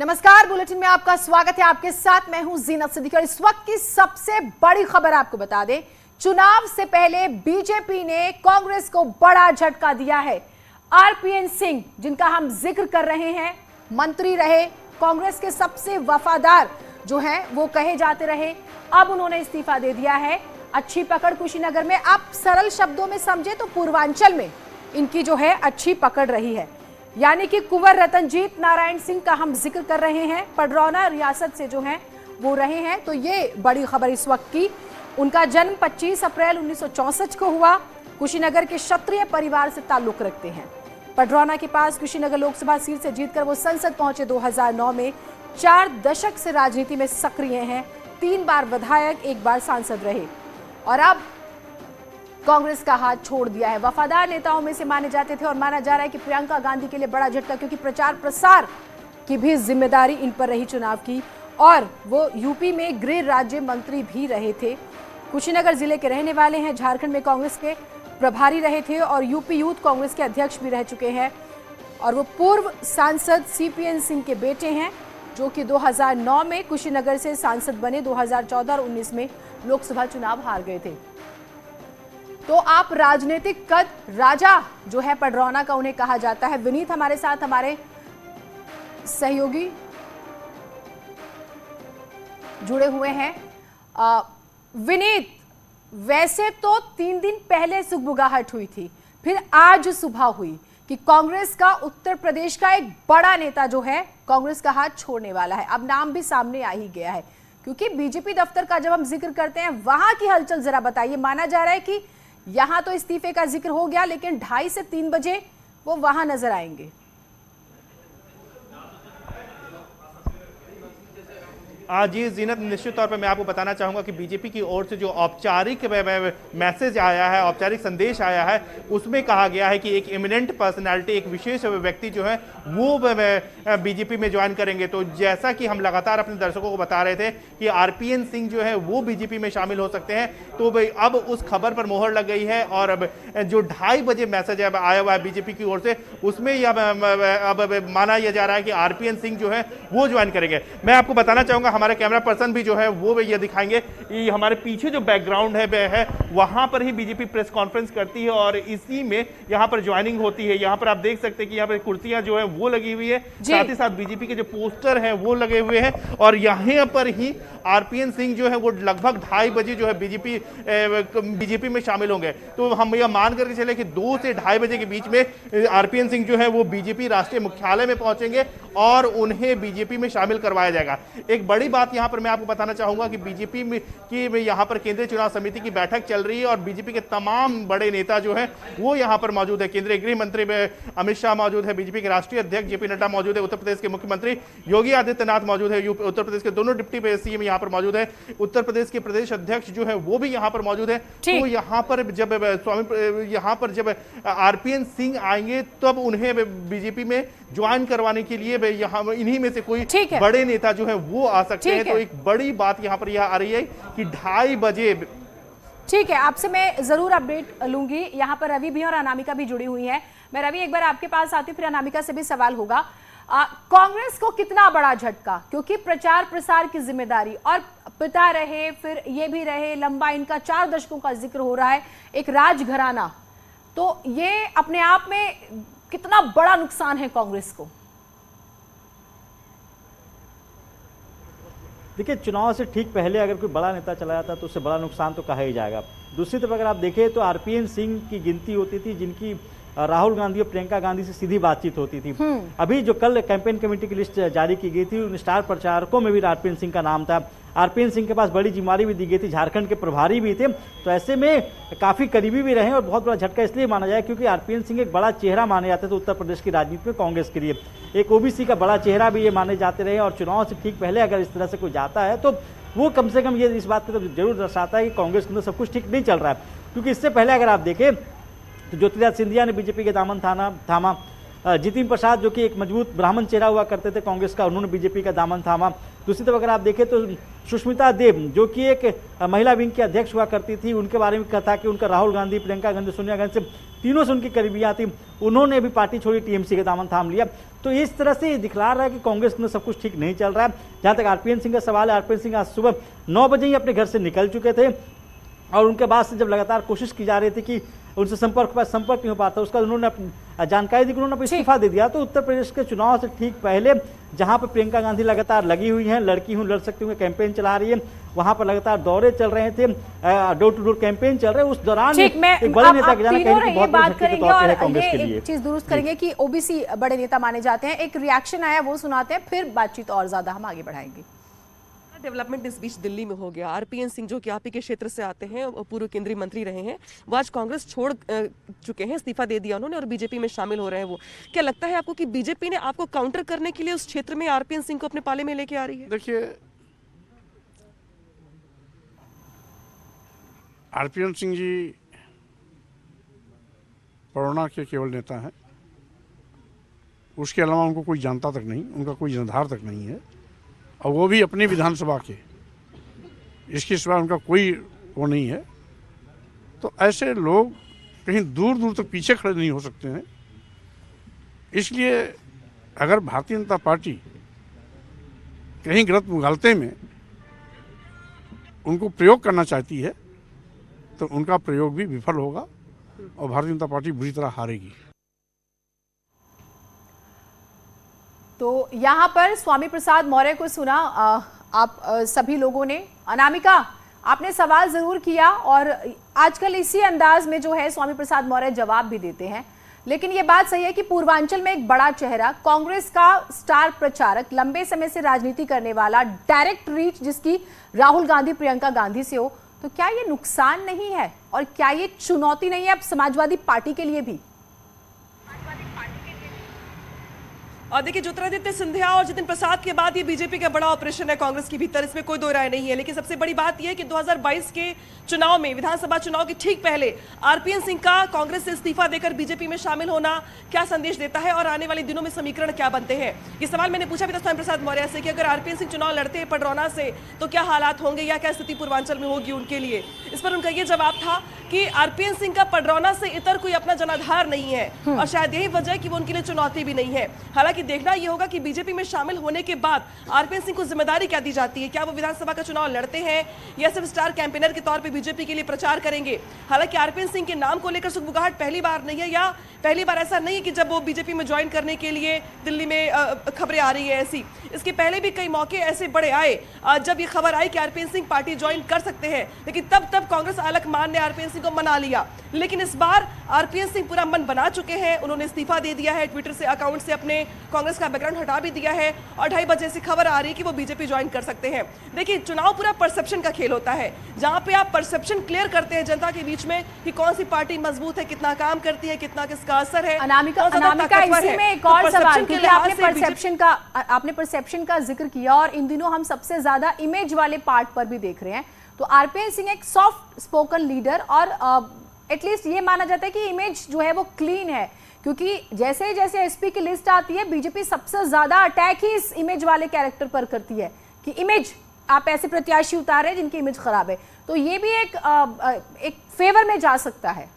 नमस्कार, बुलेटिन में आपका स्वागत है। आपके साथ मैं हूं जीनत सिद्दीकी और इस वक्त की सबसे बड़ी खबर आपको बता दें, चुनाव से पहले बीजेपी ने कांग्रेस को बड़ा झटका दिया है। आरपीएन सिंह, जिनका हम जिक्र कर रहे हैं, मंत्री रहे, कांग्रेस के सबसे वफादार जो हैं वो कहे जाते रहे, अब उन्होंने इस्तीफा दे दिया है। अच्छी पकड़ कुशीनगर में, आप सरल शब्दों में समझे तो पूर्वांचल में इनकी जो है अच्छी पकड़ रही है। यानी कि कुंवर रतनजीत नारायण सिंह का हम जिक्र कर रहे हैं, पडरौना रियासत से जो हैं वो रहे हैं। तो ये बड़ी खबर इस वक्त की। उनका जन्म 25 अप्रैल 1964 को हुआ। कुशीनगर के क्षत्रिय परिवार से ताल्लुक रखते हैं। पडरौना के पास कुशीनगर लोकसभा सीट से जीतकर वो संसद पहुंचे 2009 में। 4 दशक से राजनीति में सक्रिय हैं, 3 बार विधायक, 1 बार सांसद रहे और अब कांग्रेस का हाथ छोड़ दिया है। वफादार नेताओं में से माने जाते थे और माना जा रहा है कि प्रियंका गांधी के लिए बड़ा झटका, क्योंकि प्रचार प्रसार की भी जिम्मेदारी इन पर रही चुनाव की, और वो यूपी में गृह राज्य मंत्री भी रहे थे। कुशीनगर जिले के रहने वाले हैं, झारखंड में कांग्रेस के प्रभारी रहे थे और यूपी यूथ कांग्रेस के अध्यक्ष भी रह चुके हैं। और वो पूर्व सांसद सीपीएन सिंह के बेटे हैं, जो कि 2009 में कुशीनगर से सांसद बने, 2014 और 19 में लोकसभा चुनाव हार गए थे। तो आप राजनीतिक कद राजा जो है पडरौना का उन्हें कहा जाता है। विनीत हमारे साथ, हमारे सहयोगी जुड़े हुए हैं। विनीत, वैसे तो 3 दिन पहले सुगबुगाहट हुई थी, फिर आज सुबह हुई कि कांग्रेस का उत्तर प्रदेश का एक बड़ा नेता जो है कांग्रेस का हाथ छोड़ने वाला है। अब नाम भी सामने आ ही गया है, क्योंकि बीजेपी दफ्तर का जब हम जिक्र करते हैं वहां की हलचल जरा बताइए। माना जा रहा है कि यहां तो इस्तीफे का जिक्र हो गया, लेकिन 2:30 से 3 बजे वो वहां नजर आएंगे। जी जीनत, निश्चित तौर पर मैं आपको बताना चाहूंगा कि बीजेपी की ओर से जो औपचारिक मैसेज आया है, औपचारिक संदेश आया है, उसमें कहा गया है कि एक इमिनेंट पर्सनालिटी, एक विशेष व्यक्ति जो है वो बीजेपी में ज्वाइन करेंगे। तो जैसा कि हम लगातार अपने दर्शकों को बता रहे थे कि आरपीएन सिंह जो है वो बीजेपी में शामिल हो सकते हैं, तो अब उस खबर पर मोहर लग गई है। और अब जो 2:30 बजे मैसेज आया हुआ है बीजेपी की ओर से, उसमें अब माना यह जा रहा है कि आरपीएन सिंह जो है वो ज्वाइन करेंगे। मैं आपको बताना चाहूंगा, हमारे कैमरा पर्सन भी जो है वो ये दिखाएंगे कि हमारे पीछे जो बैकग्राउंड है वहां पर ही बीजेपी प्रेस कॉन्फ्रेंस करती है और इसी में यहां पर ज्वाइनिंग होती है। यहां पर आप देख सकते हैं कि यहां पर कुर्सियां जो है वो लगी हुई है, साथ ही साथ बीजेपी के जो पोस्टर हैं वो लगे हुए हैं। और यहां पर ही आरपीएन सिंह जो है वो लगभग 2:30 बजे जो है बीजेपी में शामिल होंगे। तो हम यह मान करके चले कि 2 से 2:30 बजे के बीच में आरपीएन सिंह जो है वो बीजेपी राष्ट्रीय मुख्यालय में पहुंचेंगे और उन्हें बीजेपी में शामिल करवाया जाएगा। एक बड़ी बात यहां पर मैं आपको बताना चाहूंगा कि बीजेपी में यहां पर केंद्रीय चुनाव समिति की बैठक चल रही है और बीजेपी के तमाम बड़े नेता जो हैं वो यहां पर मौजूद है। केंद्रीय गृह मंत्री अमित शाह मौजूद है, बीजेपी के राष्ट्रीय अध्यक्ष जेपी नड्डा मौजूद है, उत्तर प्रदेश के मुख्यमंत्री योगी आदित्यनाथ मौजूद है, उत्तर प्रदेश के दोनों डिप्टी सीएम यहां पर मौजूद है, उत्तर प्रदेश के प्रदेश अध्यक्ष जो है वो भी यहां पर मौजूद है। तो यहां पर जब आरपीएन सिंह आएंगे तब उन्हें बीजेपी में ज्वाइन करवाने के लिए यहां इन्हीं में से कोई बड़े नेता जो है वो आ सकते हैं। तो एक बड़ी बात यहां पर यह आ रही है कि 2:30 बजे। ठीक है, आपसे मैं जरूर अपडेट लूंगी। यहाँ पर रवि भी और अनामिका भी जुड़ी हुई हैं। मैं रवि एक बार आपके पास आती हूँ, फिर अनामिका से भी सवाल होगा। कांग्रेस को कितना बड़ा झटका, क्योंकि प्रचार प्रसार की जिम्मेदारी, और पिता रहे, फिर ये भी रहे, लंबा इनका 4 दशकों का जिक्र हो रहा है, एक राजघराना, तो ये अपने आप में कितना बड़ा नुकसान है कांग्रेस को? देखिए, चुनाव से ठीक पहले अगर कोई बड़ा नेता चला जाता तो उससे बड़ा नुकसान तो कहा ही जाएगा। दूसरी तरफ अगर आप देखें तो आरपीएन सिंह की गिनती होती थी जिनकी राहुल गांधी और प्रियंका गांधी से सीधी बातचीत होती थी। अभी जो कल कैंपेन कमेटी की लिस्ट जारी की गई थी, उन स्टार प्रचारकों में भी आरपीएन सिंह का नाम था। आरपीएन सिंह के पास बड़ी जिम्मेदारी भी दी गई थी, झारखंड के प्रभारी भी थे, तो ऐसे में काफी करीबी भी रहे और बहुत बड़ा झटका इसलिए माना जाए क्योंकि आरपीएन सिंह एक बड़ा चेहरा माने जाते थे उत्तर प्रदेश की राजनीति में कांग्रेस के लिए। एक ओबीसी का बड़ा चेहरा भी ये माने जाते रहे और चुनाव से ठीक पहले अगर इस तरह से कोई जाता है तो वो कम से कम ये इस बात को तो जरूर दर्शाता है कि कांग्रेस के अंदर सब कुछ ठीक नहीं चल रहा है। क्योंकि इससे पहले अगर आप देखें तो ज्योतिरादित्य सिंधिया ने बीजेपी के दामन थामा, जितिन प्रसाद जो कि एक मजबूत ब्राह्मण चेहरा हुआ करते थे कांग्रेस का, उन्होंने बीजेपी का दामन थामा। दूसरी तरफ अगर आप देखें तो सुष्मिता देव जो कि एक महिला विंग की अध्यक्ष हुआ करती थी, उनके बारे में कहा था कि उनका राहुल गांधी, प्रियंका गांधी, सोनिया गांधी से तीनों से उनकी करीबियाँ थी, उन्होंने भी पार्टी छोड़ी, टीएमसी का दामन थाम लिया। तो इस तरह से दिखला रहा है कि कांग्रेस में सब कुछ ठीक नहीं चल रहा है। जहाँ तक आरपीएन सिंह का सवाल है, आरपीएन सिंह आज सुबह 9 बजे ही अपने घर से निकल चुके थे और उनके बाद से जब लगातार कोशिश की जा रही थी कि उनसे संपर्क नहीं हो पाता, उसका उन्होंने जानकारी दी कि उन्होंने इस्तीफा दे दिया। तो उत्तर प्रदेश के चुनाव से ठीक पहले जहां पर प्रियंका गांधी लगातार लगी हुई हैं, लड़की हूं लड़ सकती हूं कैंपेन चला रही है, वहां पर लगातार दौरे चल रहे थे, डोर टू डोर कैंपेन चल रहे, उस दौरान एक बड़े नेता के जाना कहीं बहुत बड़ी झटके के तौर पे है कांग्रेस के लिए। एक चीज दुरुस्त करेंगे कि ओबीसी बड़े नेता माने जाते हैं। एक रिएक्शन आया वो सुनाते हैं, फिर बातचीत और ज्यादा हम आगे बढ़ाएंगे। डेवलपमेंट इस बीच दिल्ली में हो गया। आरपीएन सिंह जो कि आप ही के क्षेत्र से आते हैं, पूर्व केंद्रीय मंत्री रहे हैं, वो आज कांग्रेस छोड़ चुके हैं, इस्तीफा दे दिया उन्होंने और बीजेपी में शामिल हो रहे हैं। वो क्या लगता है आपको कि बीजेपी ने आपको काउंटर करने के लिए उस क्षेत्र में आरपीएन सिंह को अपने पाले में लेके आ रही है? देखिए, आरपीएन सिंह जी परोना के केवल नेता हैं, उसके अलावा उनको कोई जानता तक नहीं, उनका कोई जनाधार तक नहीं है, और वो भी अपनी विधानसभा के, इसके सिवा उनका कोई वो नहीं है। तो ऐसे लोग कहीं दूर दूर तक पीछे खड़े नहीं हो सकते हैं। इसलिए अगर भारतीय जनता पार्टी कहीं गलत मुगालते में उनको प्रयोग करना चाहती है तो उनका प्रयोग भी विफल होगा और भारतीय जनता पार्टी बुरी तरह हारेगी। तो यहाँ पर स्वामी प्रसाद मौर्य को सुना आप सभी लोगों ने। अनामिका, आपने सवाल जरूर किया और आजकल इसी अंदाज में जो है स्वामी प्रसाद मौर्य जवाब भी देते हैं, लेकिन ये बात सही है कि पूर्वांचल में एक बड़ा चेहरा, कांग्रेस का स्टार प्रचारक, लंबे समय से राजनीति करने वाला, डायरेक्ट रीच जिसकी राहुल गांधी प्रियंका गांधी से हो, तो क्या ये नुकसान नहीं है और क्या ये चुनौती नहीं है अब समाजवादी पार्टी के लिए भी? और देखिए, ज्योतिरादित्य सिंधिया और जितिन प्रसाद के बाद ये बीजेपी का बड़ा ऑपरेशन है कांग्रेस के भीतर, इसमें कोई दो राय नहीं है। लेकिन सबसे बड़ी बात यह है कि 2022 के चुनाव में, विधानसभा चुनाव के ठीक पहले आरपीएन सिंह का कांग्रेस से इस्तीफा देकर बीजेपी में शामिल होना क्या संदेश देता है और आने वाले दिनों में समीकरण क्या बनते हैं? ये सवाल मैंने पूछा भी था स्वामी प्रसाद मौर्य से कि अगर आरपीएन सिंह चुनाव लड़ते हैं पडरौना से तो क्या हालात होंगे या क्या स्थिति पूर्वांचल में होगी उनके लिए। इस पर उनका यह जवाब था कि आरपीएन सिंह का पडरौना से इतर कोई अपना जनाधार नहीं है और शायद यही वजह है कि वो उनके लिए चुनौती भी नहीं है। हालांकि देखना यह होगा कि बीजेपी में शामिल होने के बाद आरपीएन सिंह को जिम्मेदारी क्या दी जाती है, क्या वो विधानसभा का चुनाव लड़ते हैं या सिर्फ स्टार कैंपेनर के तौर पे बीजेपी के लिए प्रचार करेंगे। हालांकि आरपीएन सिंह के नाम को लेकर सुगबुगाहट पहली बार नहीं है, या पहली बार ऐसा नहीं है कि जब वो बीजेपी में ज्वाइन करने के लिए दिल्ली में खबरें आ रही है ऐसी। इसके पहले भी कई मौके ऐसे बड़े आए जब ये खबर आई कि आरपीएन सिंह पार्टी ज्वाइन कर सकते हैं, लेकिन तब कांग्रेस आलक मान ने आरपीएन सिंह को मना लिया। लेकिन इस बार आरपीएन सिंह पूरा मन बना चुके हैं, उन्होंने इस्तीफा दे दिया है, ट्विटर से अकाउंट से अपने कांग्रेस का बैकग्राउंड हटा भी दिया है और 2:30 बजे से खबर आ रही है कि वो बीजेपी ज्वाइन कर सकते हैं। देखिए, चुनाव पूरा परसेप्शन का खेल होता है, जहां पे आप परसेप्शन क्लियर करते हैं जनता के बीच में कि कौन सी पार्टी मजबूत है, कितना काम करती है, कितना किसका असर है। अनामिका, इसी में एक और सवाल, क्योंकि आपने परसेप्शन का जिक्र किया और इन दिनों हम सबसे ज्यादा इमेज वाले पार्ट पर भी देख रहे हैं। तो आरपीएन सिंह एक सॉफ्ट स्पोकन लीडर और एटलीस्ट ये माना जाता है कि इमेज जो है वो क्लीन है, क्योंकि जैसे जैसे एसपी की लिस्ट आती है बीजेपी सबसे ज्यादा अटैक ही इस इमेज वाले कैरेक्टर पर करती है कि इमेज, आप ऐसे प्रत्याशी उतारे जिनकी इमेज खराब है। तो ये भी एक फेवर में जा सकता है।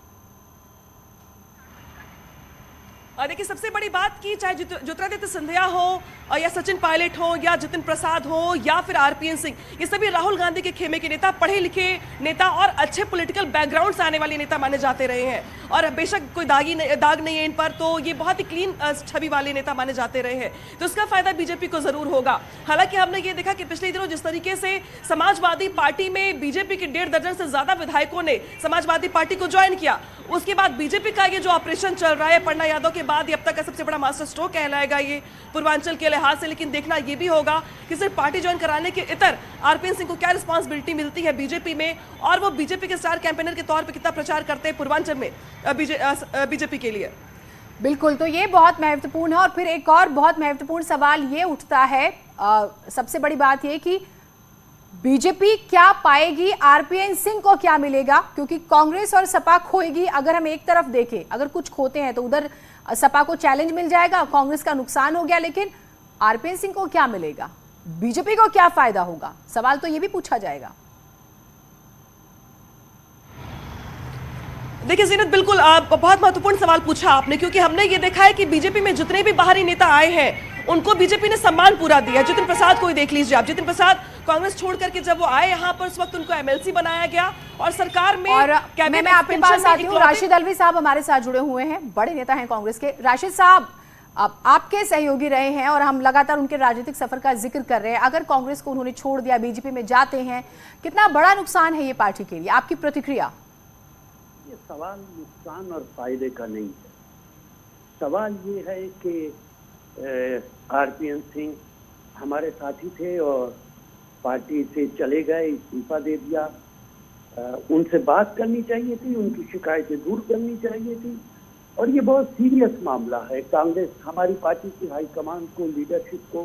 देखिए, सबसे बड़ी बात की चाहे ज्योतिरादित्य सिंधिया हो या सचिन पायलट हो या जितिन प्रसाद हो या फिर आरपीएन सिंह, ये सभी राहुल गांधी के खेमे के नेता, पढ़े लिखे नेता और अच्छे पॉलिटिकल बैकग्राउंड से आने वाले नेता माने जाते रहे हैं। और बेशक कोई दाग नहीं है इन पर, तो ये बहुत ही क्लीन छवि वाले नेता माने जाते रहे हैं, तो उसका फायदा बीजेपी को जरूर होगा। हालांकि हमने ये देखा कि पिछले दिनों जिस तरीके से समाजवादी पार्टी में बीजेपी के 1.5 दर्जन से ज्यादा विधायकों ने समाजवादी पार्टी को ज्वाइन किया, उसके बाद बीजेपी का ये जो ऑपरेशन चल रहा है पन्ना यादव के बाद, ये अब तक का सबसे बड़ा मास्टर स्ट्रोक कहलाएगा ये पूर्वांचल के लिहाज से। लेकिन देखना ये भी होगा कि सिर्फ पार्टी ज्वाइन कराने के इतर आरपीएन सिंह को क्या रिस्पांसिबिलिटी मिलती है बीजेपी में, और वो बीजेपी के स्टार कैंपेनर के तौर पे कितना प्रचार करते हैं पूर्वांचल में बीजेपी के लिए। बिल्कुल, तो ये बहुत महत्वपूर्ण है। और फिर एक और बहुत महत्वपूर्ण सवाल ये उठता है, सबसे बड़ी बात ये कि बीजेपी क्या पाएगी, आरपीएन सिंह को क्या मिलेगा, क्योंकि कांग्रेस और सपा खोएगी। अगर हम एक तरफ देखें, अगर कुछ खोते हैं तो उधर सपा को चैलेंज मिल जाएगा, कांग्रेस का नुकसान हो गया, लेकिन आरपीएन सिंह को क्या मिलेगा, बीजेपी को क्या फायदा होगा, सवाल तो ये भी पूछा जाएगा। देखिए जीनत, बिल्कुल बहुत महत्वपूर्ण सवाल पूछा आपने, क्योंकि हमने ये देखा है कि बीजेपी में जितने भी बाहरी नेता आए हैं उनको बीजेपी ने सम्मान पूरा दिया। जितिन प्रसाद को ही देख लीजिए आप, जितिन प्रसाद कांग्रेस छोड़ करके जब वो आए यहाँ पर, उस वक्त उनको एमएलसी बनाया गया और सरकार में और मैं आपके पास आती हूँ। राशिद अल्वी साहब हमारे साथ जुड़े हुए हैं, बड़े नेता हैं कांग्रेस के। राशिद साहब, अब आपके सहयोगी रहे हैं और हम लगातार उनके राजनीतिक सफर का जिक्र कर रहे हैं। अगर कांग्रेस को उन्होंने छोड़ दिया, बीजेपी में जाते हैं, कितना बड़ा नुकसान है ये पार्टी के लिए? आपकी प्रतिक्रिया? ये सवाल नुकसान और फायदे का नहीं है। सवाल ये है कि आरपीएन सिंह हमारे साथी थे और पार्टी से चले गए, इस्तीफा दे दिया। उनसे बात करनी चाहिए थी, उनकी शिकायतें दूर करनी चाहिए थी। और ये बहुत सीरियस मामला है। कांग्रेस, हमारी पार्टी की हाईकमान को, लीडरशिप को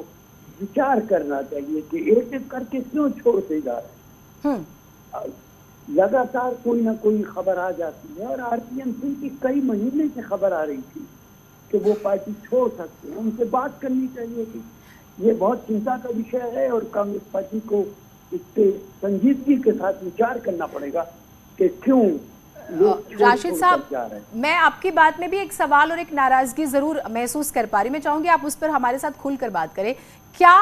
विचार करना चाहिए कि एक एक करके क्यों छोड़ते जा रहे हैं। लगातार कोई ना कोई खबर आ जाती है और आरपीएन सिंह की कई महीने से खबर आ रही थी कि वो पार्टी छोड़ सकते हैं। उनसे बात करनी चाहिए थी। ये बहुत चिंता का विषय है और कांग्रेस पार्टी को इस पे संजीदगी के साथ विचार करना पड़ेगा कि क्यों राशिद साहब, मैं आपकी बात में भी एक सवाल और एक नाराजगी जरूर महसूस कर पा रही। मैं चाहूंगी आप उस पर हमारे साथ खुलकर बात करें। क्या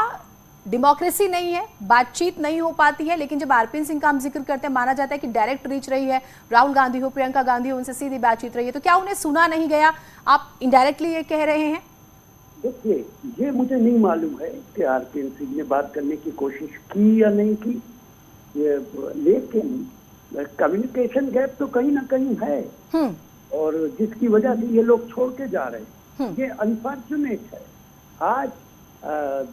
डेमोक्रेसी नहीं है, बातचीत नहीं हो पाती है? लेकिन जब आरपीएन सिंह का हम जिक्र करते हैं, माना जाता है कि डायरेक्ट रीच रही है, राहुल गांधी हो, प्रियंका गांधी हो, उनसे सीधी बातचीत रही है, तो क्या उन्हें सुना नहीं गया? आप इनडायरेक्टली ये कह रहे हैं? देखिए, ये मुझे नहीं मालूम है कि आरपीएन सिंह ने बात करने की कोशिश की या नहीं की, लेकिन कम्युनिकेशन गैप तो कहीं ना कहीं है और जिसकी वजह से ये लोग छोड़ के जा रहे हैं। ये अनफॉर्चुनेट है। आज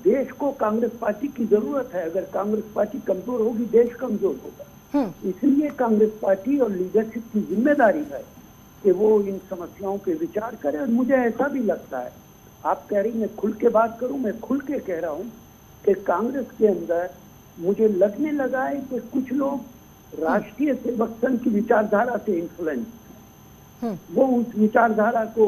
देश को कांग्रेस पार्टी की जरूरत है। अगर कांग्रेस पार्टी कमजोर होगी, देश कमजोर होगा। इसलिए कांग्रेस पार्टी और लीडरशिप की जिम्मेदारी है कि वो इन समस्याओं पे विचार करे। और मुझे ऐसा भी लगता है, आप कह रही मैं खुल के बात करूं, मैं खुल के कह रहा हूं कि कांग्रेस के अंदर मुझे लगने लगा है कि कुछ लोग राष्ट्रीय सेवक संघ की विचारधारा से इन्फ्लुएंस, वो उस विचारधारा को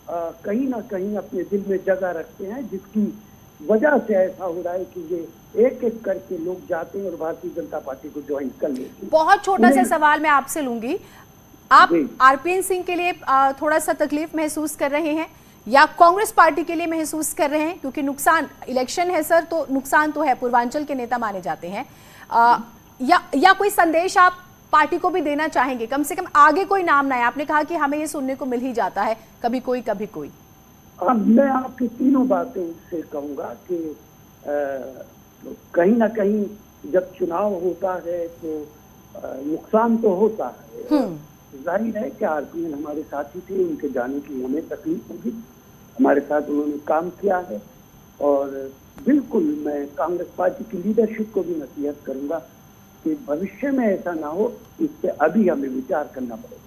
कहीं ना कहीं अपने दिल में जगह रखते हैं, जिसकी वजह से ऐसा हो रहा है कि ये एक एक करके लोग जाते हैं और भारतीय जनता पार्टी को ज्वाइन कर लेते हैं। बहुत छोटा सा सवाल मैं आपसे लूंगी, आप आरपीएन सिंह के लिए थोड़ा सा तकलीफ महसूस कर रहे हैं या कांग्रेस पार्टी के लिए महसूस कर रहे हैं? क्योंकि नुकसान, इलेक्शन है सर, तो नुकसान तो है, पूर्वांचल के नेता माने जाते हैं। या कोई संदेश आप पार्टी को भी देना चाहेंगे? कम से कम आगे कोई नाम ना है। आपने कहा कि हमें ये सुनने को मिल ही जाता है, कभी कोई कभी कोई। मैं आपकी तीनों बातें से कहूंगा कि कहीं ना कहीं जब चुनाव होता है तो नुकसान तो होता है। जाहिर है कि आरपीएन हमारे साथी थे, उनके जाने की हमें तकलीफ होगी। हमारे साथ उन्होंने काम किया है और बिल्कुल मैं कांग्रेस पार्टी की लीडरशिप को भी नसीहत करूंगा कि भविष्य में ऐसा ना हो, इस पे अभी हमें विचार करना पड़ेगा।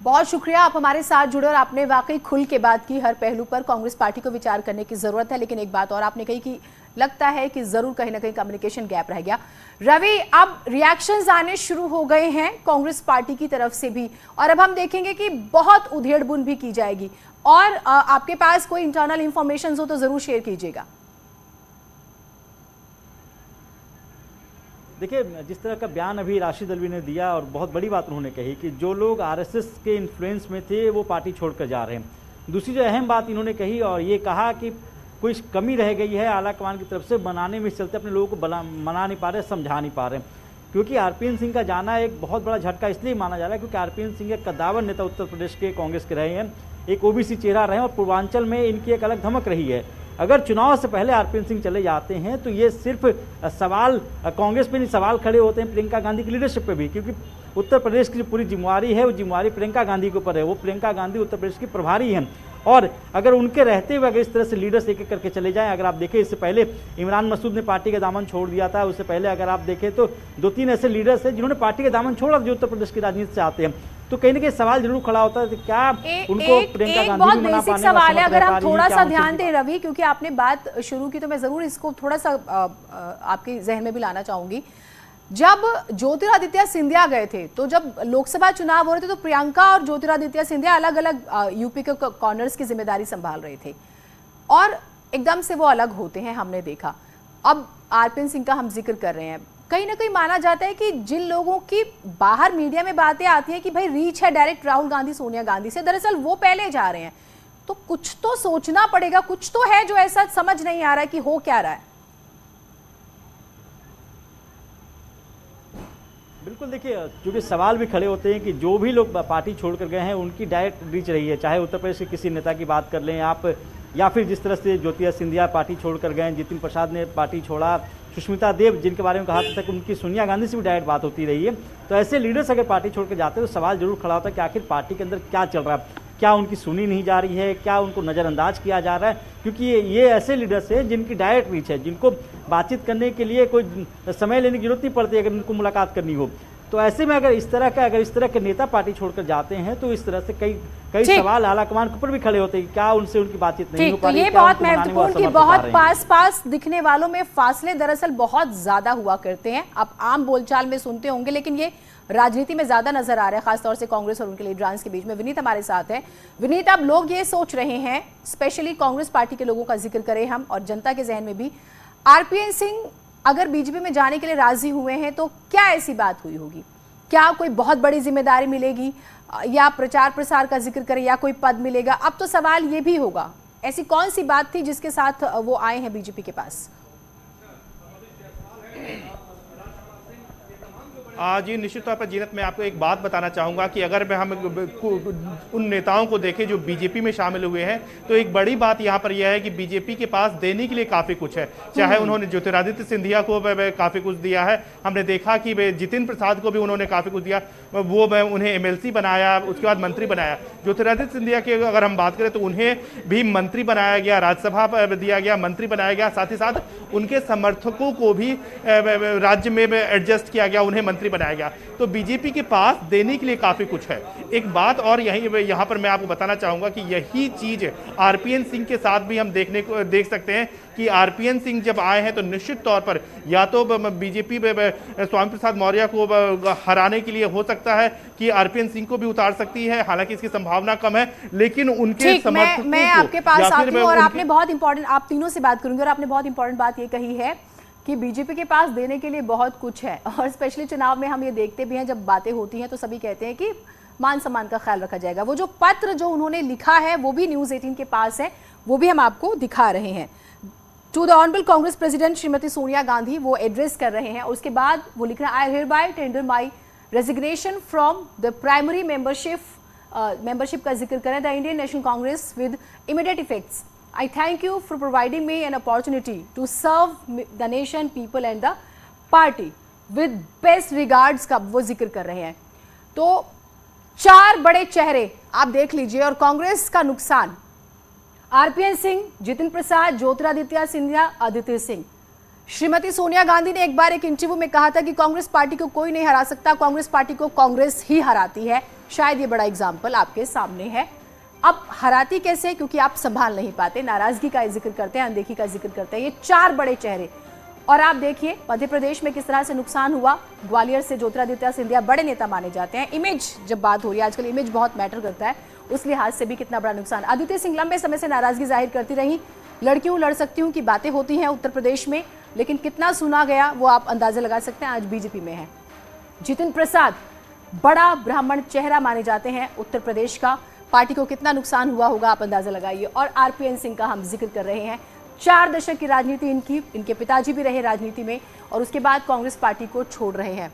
बहुत शुक्रिया, आप हमारे साथ जुड़े और आपने वाकई खुल के बात की। हर पहलू पर कांग्रेस पार्टी को विचार करने की जरूरत है, लेकिन एक बात और आपने कही कि लगता है कि जरूर कहीं ना कहीं कम्युनिकेशन गैप रह गया। रवि, अब रिएक्शंस आने शुरू हो गए हैं कांग्रेस पार्टी की तरफ से भी, और अब हम देखेंगे कि बहुत उधेड़-बुन भी की जाएगी। और आपके पास कोई इंटरनल इंफॉर्मेशन हो तो जरूर शेयर कीजिएगा। देखिए, जिस तरह का बयान अभी राशिद अल्वी ने दिया और बहुत बड़ी बात उन्होंने कही कि जो लोग आरएसएस के इन्फ्लुएंस में थे वो पार्टी छोड़कर जा रहे हैं। दूसरी जो अहम बात इन्होंने कही और ये कहा कि कोई कमी रह गई है आला कमान की तरफ से बनाने में, इस चलते अपने लोगों को मना नहीं पा रहे, समझा नहीं पा रहे। क्योंकि आरपीएन सिंह का जाना एक बहुत बड़ा झटका इसलिए माना जा रहा है क्योंकि आरपीएन सिंह एक कद्दावर नेता उत्तर प्रदेश के कांग्रेस के रहे हैं, एक ओबीसी चेहरा रहे हैं और पूर्वांचल में इनकी एक अलग धमक रही है। अगर चुनाव से पहले आरपीएन सिंह चले जाते हैं तो ये सिर्फ सवाल कांग्रेस पे नहीं, सवाल खड़े होते हैं प्रियंका गांधी की लीडरशिप पे भी, क्योंकि उत्तर प्रदेश की जो पूरी जिम्मेवारी है वो जिम्मेवारी प्रियंका गांधी के ऊपर है। वो प्रियंका गांधी उत्तर प्रदेश की प्रभारी हैं और अगर उनके रहते हुए अगर इस तरह से लीडर्स एक एक करके चले जाएं, अगर आप देखें इससे पहले इमरान मसूद ने पार्टी का दामन छोड़ दिया था, उससे पहले अगर आप देखें तो 2-3 ऐसे लीडर्स हैं जिन्होंने पार्टी का दामन छोड़ा जो उत्तर प्रदेश की राजनीति से आते हैं। तो कहीं ना कहीं सवाल जरूर खड़ा होता है क्या उनको प्रियंका गांधी बहुत भी मना बेसिक पाने सवाल है। अगर हम में थोड़ा सा ध्यान दें रवि, क्योंकि आपने बात शुरू की तो मैं जरूर इसको थोड़ा सा आपके जहन में भी लाना चाहूंगी। जब ज्योतिरादित्य सिंधिया गए थे, तो जब लोकसभा चुनाव हो रहे थे तो प्रियंका और ज्योतिरादित्य सिंधिया अलग अलग यूपी के कॉर्नर्स की जिम्मेदारी संभाल रहे थे और एकदम से वो अलग होते हैं, हमने देखा। अब आरपीएन सिंह का हम जिक्र कर रहे हैं, कहीं ना कहीं माना जाता है कि जिन लोगों की बाहर मीडिया में बातें आती हैं कि भाई रीच है डायरेक्ट राहुल गांधी सोनिया गांधी से, दरअसल वो पहले जा रहे हैं। तो कुछ तो सोचना पड़ेगा, कुछ तो है जो ऐसा समझ नहीं आ रहा है कि हो क्या रहा है। बिल्कुल, देखिए क्योंकि सवाल भी खड़े होते हैं कि जो भी लोग पार्टी छोड़कर गए हैं उनकी डायरेक्ट रीच रही है, चाहे उत्तर प्रदेश के किसी नेता की बात कर लें आप, या फिर जिस तरह से ज्योतिरादित्य सिंधिया पार्टी छोड़कर गए, जितिन प्रसाद ने पार्टी छोड़ा, सुष्मिता देव जिनके बारे में कहा था कि उनकी सोनिया गांधी से भी डायरेक्ट बात होती रही है। तो ऐसे लीडर्स अगर पार्टी छोड़कर जाते हैं तो सवाल जरूर खड़ा होता है कि आखिर पार्टी के अंदर क्या चल रहा है, क्या उनकी सुनी नहीं जा रही है, क्या उनको नज़रअंदाज किया जा रहा है। क्योंकि ये ऐसे लीडर्स हैं जिनकी डायरेक्ट रीच है, जिनको बातचीत करने के लिए कोई समय लेने की जरूरत नहीं पड़ती अगर उनको मुलाकात करनी हो। तो ऐसे में अगर इस तरह के नेता पार्टी छोड़कर जाते हैं तो इस तरह से कई सवाल आलाकमान के ऊपर भी खड़े होते हैं कि क्या उनसे उनकी बातचीत नहीं हो पा रही। तो ये बहुत महत्वपूर्ण कि बहुत पास दिखने वालों में फासले दरअसल बहुत ज्यादा हुआ करते हैं। आप आम बोलचाल में सुनते होंगे, लेकिन ये राजनीति में ज्यादा नजर आ रहा है, खासतौर से कांग्रेस और उनके लीडर्स के बीच में। विनीत हमारे साथ है। विनीत, अब लोग ये सोच रहे हैं, स्पेशली कांग्रेस पार्टी के लोगों का जिक्र करें हम और जनता के जहन में भी, आरपीएन सिंह अगर बीजेपी में जाने के लिए राजी हुए हैं तो क्या ऐसी बात हुई होगी? क्या कोई बहुत बड़ी जिम्मेदारी मिलेगी, या प्रचार प्रसार का जिक्र करें, या कोई पद मिलेगा? अब तो सवाल ये भी होगा, ऐसी कौन सी बात थी जिसके साथ वो आए हैं बीजेपी के पास? जी निश्चित तौर पर जीनत, मैं आपको एक बात बताना चाहूँगा कि अगर हम उन नेताओं को देखें जो बीजेपी में शामिल हुए हैं, तो एक बड़ी बात यहाँ पर यह है कि बीजेपी के पास देने के लिए काफ़ी कुछ है। चाहे उन्होंने ज्योतिरादित्य सिंधिया को काफ़ी कुछ दिया है, हमने देखा कि जितिन प्रसाद को भी उन्होंने काफ़ी कुछ दिया, वो उन्हें एमएलसी बनाया, उसके बाद मंत्री बनाया। ज्योतिरादित्य सिंधिया की अगर हम बात करें तो उन्हें भी मंत्री बनाया गया, राज्यसभा दिया गया, मंत्री बनाया गया, साथ ही साथ उनके समर्थकों को भी राज्य में एडजस्ट किया गया, उन्हें मंत्री बनाया गया। तो बीजेपी के पास देने के लिए काफी कुछ है। एक बात और यहाँ पर मैं आपको बताना चाहूंगा कि यही चीज आरपीएन सिंह के साथ भी हम देख सकते हैं कि आरपीएन सिंह जब आए हैं तो निश्चित तौर पर या तो बीजेपी स्वामी प्रसाद मौर्य को हराने के लिए हो सकता है कि आरपीएन सिंह को भी उतार सकती है, हालांकि इसकी संभावना कम है, लेकिन उनके समर्थकों मैं आपके पास आती हूं और आपने बहुत इंपॉर्टेंट, आप तीनों से बात करूंगी, और आपने बहुत इंपॉर्टेंट बात ये कही है कि बीजेपी के पास देने के लिए बहुत कुछ है। और स्पेशली चुनाव में हम ये देखते भी हैं, जब बातें होती हैं तो सभी कहते हैं कि मान सम्मान का ख्याल रखा जाएगा। वो जो पत्र जो उन्होंने लिखा है वो भी न्यूज़ 18 के पास है, वो भी हम आपको दिखा रहे हैं। To the honourable Congress president Shrimati Sonia Gandhi वो एड्रेस कर रहे हैं, और उसके बाद वो लिख रहे हैं, I hereby tender my resignation from the primary membership का जिक्र करें the Indian National Congress with immediate effects. I thank you for providing me an opportunity to serve the nation, people and the party with best regards का वो जिक्र कर रहे हैं। तो 4 बड़े चेहरे आप देख लीजिए, और कांग्रेस का नुकसान, आरपीएन सिंह, जितिन प्रसाद, ज्योतिरादित्य सिंधिया, आदित्य सिंह। श्रीमती सोनिया गांधी ने एक बार एक इंटरव्यू में कहा था कि कांग्रेस पार्टी को कोई नहीं हरा सकता, कांग्रेस पार्टी को कांग्रेस ही हराती है। शायद ये बड़ा एग्जाम्पल आपके सामने है। अब हराती कैसे? क्योंकि आप संभाल नहीं पाते, नाराजगी का जिक्र करते हैं, अनदेखी का जिक्र करते हैं, ये 4 बड़े चेहरे। और आप देखिए मध्य प्रदेश में किस तरह से नुकसान हुआ। ग्वालियर से ज्योतिरादित्य सिंधिया बड़े नेता माने जाते हैं, इमेज जब बात हो रही है, आजकल इमेज बहुत मैटर करता है, उस लिहाज से भी कितना बड़ा नुकसान। आदित्य सिंह लंबे समय से नाराजगी जाहिर करती रही, लड़की हूं लड़ सकती हूं की बातें होती हैं उत्तर प्रदेश में, लेकिन कितना सुना गया वो आप अंदाजा लगा सकते हैं, आज बीजेपी में है। जितिन प्रसाद बड़ा ब्राह्मण चेहरा माने जाते हैं उत्तर प्रदेश का, पार्टी को कितना नुकसान हुआ होगा आप अंदाजा लगाइए। और आरपीएन सिंह का हम जिक्र कर रहे हैं, 4 दशक की राजनीति इनके पिताजी भी रहे राजनीति में, और उसके बाद कांग्रेस पार्टी को छोड़ रहे हैं।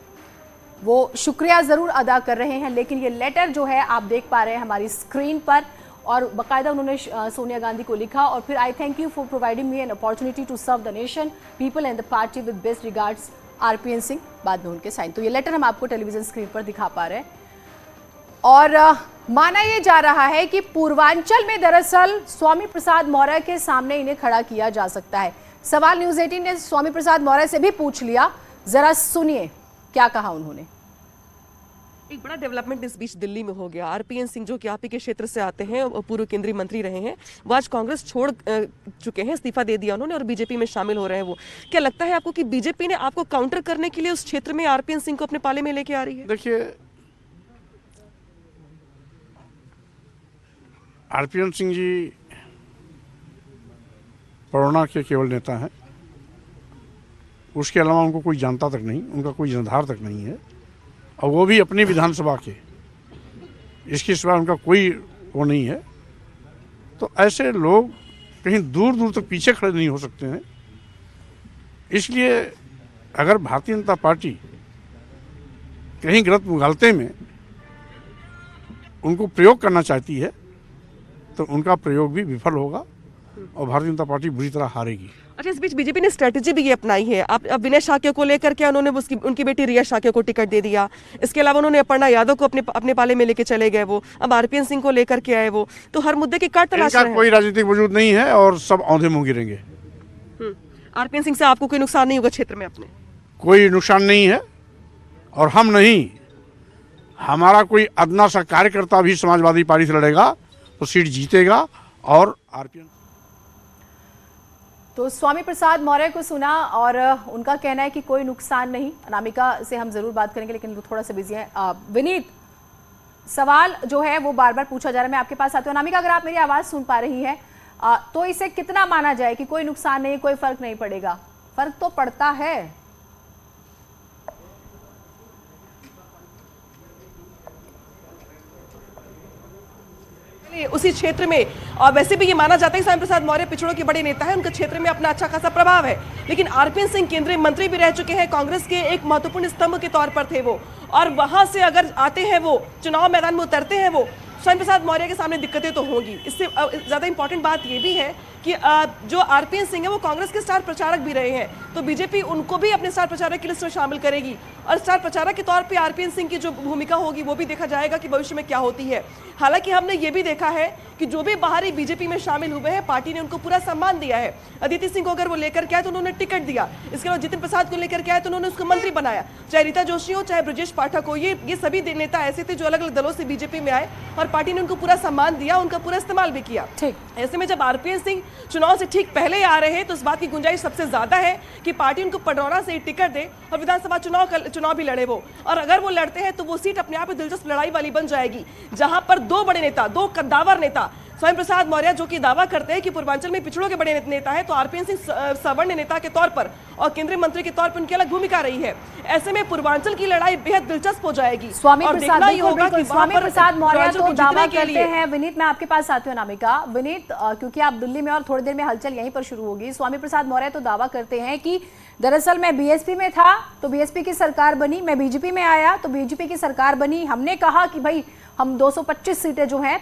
वो शुक्रिया जरूर अदा कर रहे हैं, लेकिन ये लेटर जो है आप देख पा रहे हैं हमारी स्क्रीन पर, और बाकायदा उन्होंने सोनिया गांधी को लिखा, और फिर I thank you for providing me an opportunity to serve the nation, people and the party with best regards, RPN Singh, बाद में उनके साइन। तो ये लेटर हम आपको टेलीविजन स्क्रीन पर दिखा पा रहे हैं। और माना यह जा रहा है कि पूर्वांचल में दरअसल स्वामी प्रसाद मौर्य के सामने इन्हें खड़ा किया जा सकता है। सवाल न्यूज़ 18 ने स्वामी प्रसाद मौर्य से भी पूछ लिया, जरा सुनिए क्या कहा उन्होंने। एक बड़ा डेवलपमेंट इस बीच दिल्ली में हो गया। आरपीएन सिंह जो कि आप ही के क्षेत्र से आते हैं, पूर्व केंद्रीय मंत्री रहे हैं, वो आज कांग्रेस छोड़ चुके हैं, इस्तीफा दे दिया उन्होंने और बीजेपी में शामिल हो रहे हैं। वो क्या लगता है आपको कि बीजेपी ने आपको काउंटर करने के लिए उस क्षेत्र में आरपीएन सिंह को अपने पाले में लेके आ रही है? देखिए, आरपीएन सिंह जी परोना के केवल नेता हैं, उसके अलावा उनको कोई जानता तक नहीं, उनका कोई जनाधार तक नहीं है, और वो भी अपनी विधानसभा के, इसके सिवा उनका कोई वो नहीं है। तो ऐसे लोग कहीं दूर दूर तक पीछे खड़े नहीं हो सकते हैं। इसलिए अगर भारतीय जनता पार्टी कहीं गलत मुगालते में उनको प्रयोग करना चाहती है तो उनका प्रयोग भी विफल होगा और भारतीय जनता पार्टी बुरी तरह हारेगी। अच्छा, इस बीच बीजेपी ने स्ट्रेटेजी भी ये अपनाई है। अब विनय शाक्य को लेकर के उन्होंने उनकी बेटी रिया शाक्य को टिकट दे दिया। इसके अलावा उन्होंने अपर्णा यादव को अपने पाले में लेके चले गए वो। अब आरपीएन सिंह को लेकर के आए वो। तो हर मुद्दे की काट तलाश रहे हैं। कोई राजनीतिक वजूद नहीं है और सब औंधे मुंह गिरेंगे। आरपीएन सिंह से आपको कोई नुकसान नहीं होगा क्षेत्र में? अपने कोई नुकसान नहीं है और हम नहीं, हमारा कोई अदना सा कार्यकर्ता भी समाजवादी पार्टी से लड़ेगा तो सीट जीतेगा। और आरपीएन तो स्वामी प्रसाद मौर्य को सुना और उनका कहना है कि कोई नुकसान नहीं। अनामिका से हम जरूर बात करेंगे लेकिन वो थोड़ा सा बिजी है। विनीत, सवाल जो है वो बार बार पूछा जा रहा है, मैं आपके पास आती हूँ। अनामिका, अगर आप मेरी आवाज सुन पा रही हैं तो इसे कितना माना जाए कि कोई नुकसान नहीं, कोई फर्क नहीं पड़ेगा? फर्क तो पड़ता है। उसी क्षेत्र में, और वैसे भी ये माना जाता है स्वामी प्रसाद मौर्य पिछड़ों के बड़े नेता है, उनके क्षेत्र में अपना अच्छा खासा प्रभाव है। लेकिन आरपीएन सिंह केंद्रीय मंत्री भी रह चुके हैं, कांग्रेस के एक महत्वपूर्ण स्तंभ के तौर पर थे वो, और वहां से अगर आते हैं वो, चुनाव मैदान में उतरते हैं वो, स्वामी प्रसाद मौर्य के सामने दिक्कतें तो होंगी। इससे ज्यादा इंपॉर्टेंट बात ये भी है कि जो आरपीएन सिंह है वो कांग्रेस के स्टार प्रचारक भी रहे हैं, तो बीजेपी उनको भी अपने स्टार प्रचारक की लिस्ट में शामिल करेगी। और स्टार प्रचारक के तौर पे आरपीएन सिंह की जो भूमिका होगी वो भी देखा जाएगा कि भविष्य में क्या होती है। हालांकि हमने ये भी देखा है कि जो भी बाहरी बीजेपी में शामिल हुए हैं, पार्टी ने उनको पूरा सम्मान दिया है। अदिति सिंह को अगर वो लेकर के आए तो उन्होंने टिकट दिया, इसके बाद जितिन प्रसाद को लेकर के आए तो उन्होंने उसको मंत्री बनाया। चाहे रीता जोशी हो, चाहे ब्रजेश पाठक हो, ये सभी नेता ऐसे थे जो अलग अलग दलों से बीजेपी में आए और पार्टी ने उनको पूरा सम्मान दिया, उनका पूरा इस्तेमाल भी किया। ऐसे में जब आरपीएन सिंह चुनाव से ठीक पहले आ रहे हैं तो इस बात की गुंजाइश सबसे ज्यादा है कि पार्टी उनको पडरौना से टिकट दे और विधानसभा चुनाव भी लड़े वो। और अगर वो लड़ते हैं तो वो सीट अपने आप में दिलचस्प लड़ाई वाली बन जाएगी, जहां पर दो बड़े नेता, दो कद्दावर नेता, स्वामी प्रसाद मौर्य जो कि दावा करते हैं कि पूर्वांचल में पिछड़ों के बड़े नेता है, तो आरपीएन सिंह सवर्ण नेता के तौर पर और केंद्रीय मंत्री के तौर पर उनकी अलग भूमिका रही है। ऐसे में पूर्वांचल की लड़ाई बेहद दिलचस्प हो जाएगी। स्वामी प्रसाद मौर्य तो दावा करते हैं। विनीत, मैं आपके पास आती हूँ। अनामिका, विनीत, क्योंकि आप दिल्ली में और थोड़ी देर में हलचल यहीं पर शुरू होगी। स्वामी प्रसाद मौर्य तो दावा करते हैं कि दरअसल मैं बीएसपी में था तो बीएसपी की सरकार बनी, मैं बीजेपी में आया तो बीजेपी की सरकार बनी। हमने कहा कि भाई हम 225 सीटें जो हैं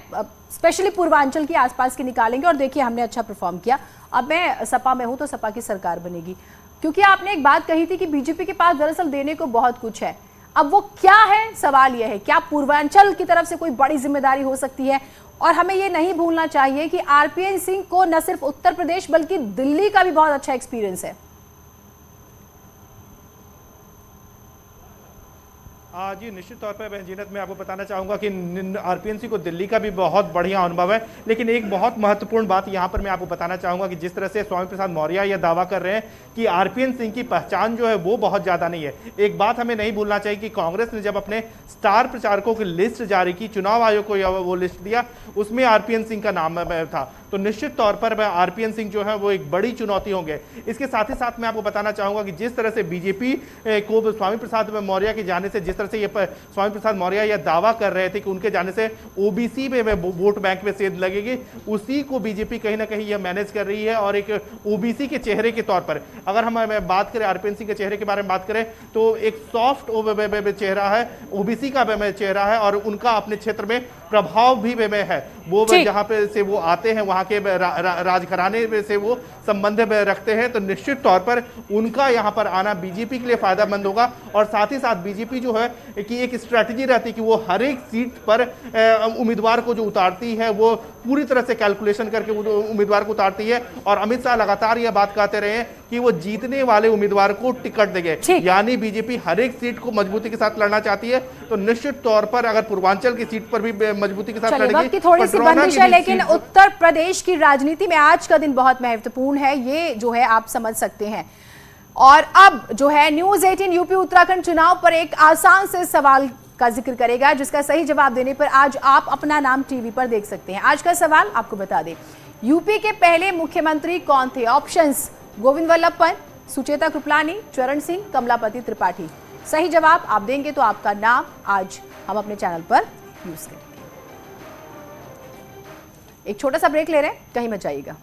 स्पेशली पूर्वांचल की आसपास की निकालेंगे और देखिए हमने अच्छा परफॉर्म किया। अब मैं सपा में हूं तो सपा की सरकार बनेगी। क्योंकि आपने एक बात कही थी कि बीजेपी के पास दरअसल देने को बहुत कुछ है। अब वो क्या है, सवाल यह है क्या पूर्वांचल की तरफ से कोई बड़ी जिम्मेदारी हो सकती है? और हमें ये नहीं भूलना चाहिए कि आरपीएन सिंह को न सिर्फ उत्तर प्रदेश बल्कि दिल्ली का भी बहुत अच्छा एक्सपीरियंस है। जी निश्चित तौर पर जीनत मैं आपको बताना चाहूंगा कि आरपीएन सिंह को दिल्ली का भी बहुत बढ़िया अनुभव है। लेकिन एक बहुत महत्वपूर्ण बात यहां पर मैं आपको बताना चाहूंगा कि जिस तरह से स्वामी प्रसाद मौर्य यह दावा कर रहे हैं कि आरपीएन सिंह की पहचान जो है वो बहुत ज्यादा नहीं है। एक बात हमें नहीं भूलना चाहिए कि कांग्रेस ने जब अपने स्टार प्रचारकों की लिस्ट जारी की, चुनाव आयोग को वो लिस्ट दिया, उसमें आरपीएन सिंह का नाम था। तो निश्चित तौर पर आरपीएन सिंह जो है वो एक बड़ी चुनौती होंगे। इसके साथ ही साथ मैं आपको बताना चाहूंगा कि जिस तरह से बीजेपी को स्वामी प्रसाद मौर्य के जाने से, जिस तरह से ये स्वामी प्रसाद मौर्य यह दावा कर रहे थे कि उनके जाने से ओबीसी में वोट बैंक में सेंध लगेगी, उसी को बीजेपी कहीं ना कहीं यह मैनेज कर रही है। और एक ओबीसी के चेहरे के तौर पर अगर हम बात करें, आरपीएन सिंह के चेहरे के बारे में बात करें तो एक सॉफ्ट चेहरा है, ओबीसी का चेहरा है और उनका अपने क्षेत्र में प्रभाव भी है। वो जहां पे से वो आते हैं वहां के राजघराने में से वो संबंध रखते हैं, तो निश्चित तौर पर उनका यहां पर आना बीजेपी के लिए फायदेमंद होगा। और साथ ही साथ बीजेपी जो है कि एक स्ट्रैटेजी रहती है कि वो हर एक सीट पर उम्मीदवार को जो उतारती है वो पूरी तरह से कैलकुलेशन करके उम्मीदवार को उतारती है। और अमित शाह लगातार यह बात कहते रहे हैं कि वो जीतने वाले उम्मीदवार को टिकट देंगे, यानी बीजेपी हर एक सीट को मजबूती के साथ लड़ना चाहती है। तो निश्चित तौर पर अगर पूर्वांचल की सीट पर भी मजबूती के साथ लड़ेगी, थोड़ी सी बंदिश है, लेकिन उत्तर प्रदेश की राजनीति में आज का दिन बहुत महत्वपूर्ण है, ये जो है आप समझ सकते हैं। और अब जो है न्यूज 18 यूपी उत्तराखंड चुनाव पर एक आसान से सवाल का जिक्र करेगा, जिसका सही जवाब देने पर आज आप अपना नाम टीवी पर देख सकते हैं। आज का सवाल आपको बता दें, यूपी के पहले मुख्यमंत्री कौन थे? ऑप्शंस: गोविंद वल्लभ पंत, सुचेता कृपलानी, चरण सिंह, कमलापति त्रिपाठी। सही जवाब आप देंगे तो आपका नाम आज हम अपने चैनल पर यूज करेंगे। एक छोटा सा ब्रेक ले रहे हैं, कहीं मत जाइएगा।